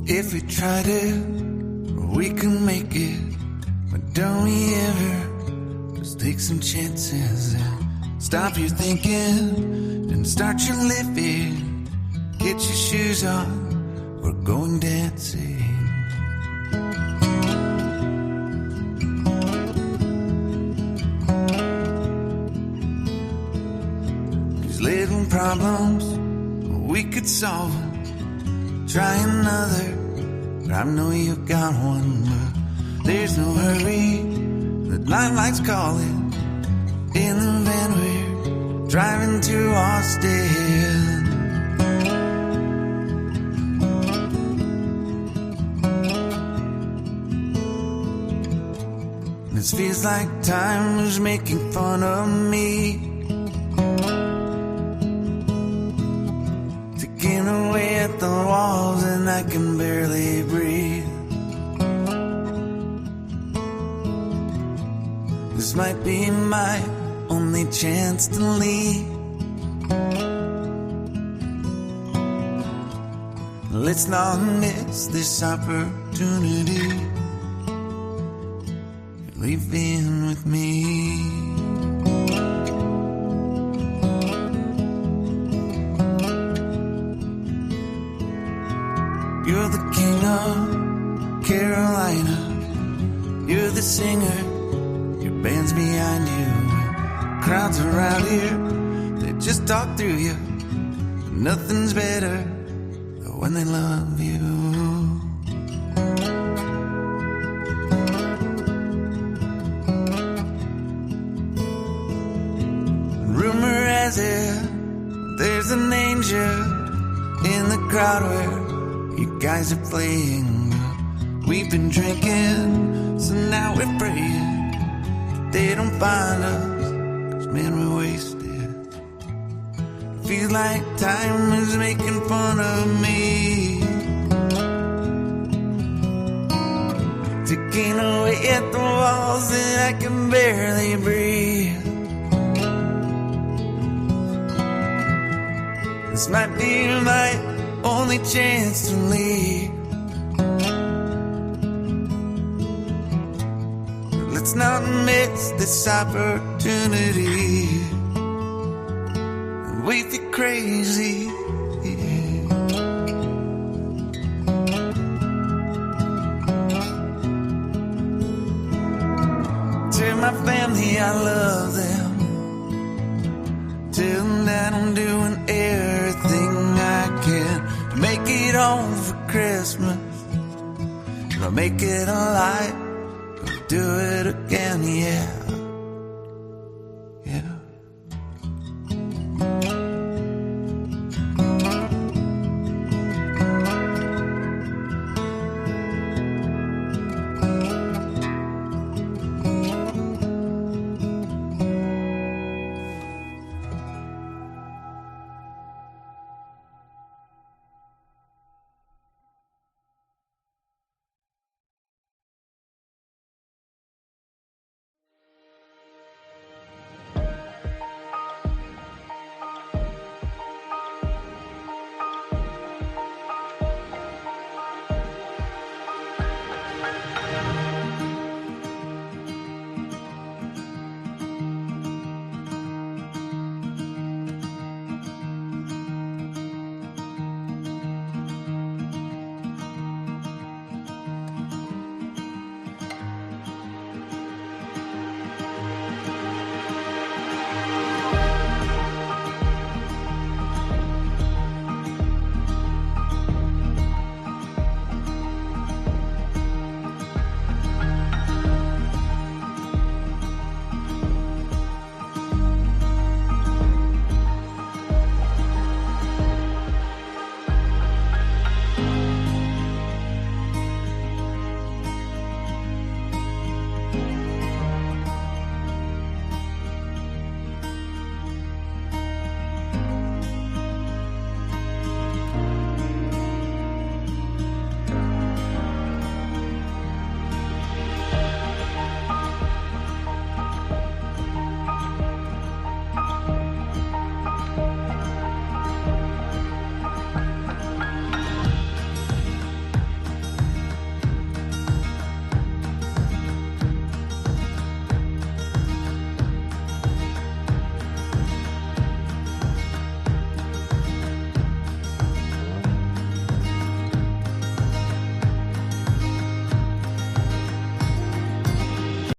If we tried it, we can make it. But don't we ever just take some chances and stop your thinking and start your living. Get your shoes on, we're going dancing. These little problems, we could solve them. Try another, but I know you got one. But there's no hurry, the light's calling. In the van we're driving to Austin. This feels like time is making fun of me. Taking away at the walls and I can barely breathe. This might be my only chance to leave. Let's not miss this opportunity. Leave in with me. You're the king of Carolina. You're the singer, your band's behind you. Crowds around here, they just talk through you. Nothing's better than when they love you. Rumor has it, there's an angel in the crowd where you guys are playing. We've been drinking, so now we're praying they don't find us, 'cause man, we're wasted. Feels like time is making fun of me. Ticking away at the walls and I can barely breathe. This might be my only chance to leave. Let's not miss this opportunity. We feel crazy. Tell my family I love them. Tell them that I'm doing everything I can to make it home for Christmas. I'll make it alive. Do it again, yeah.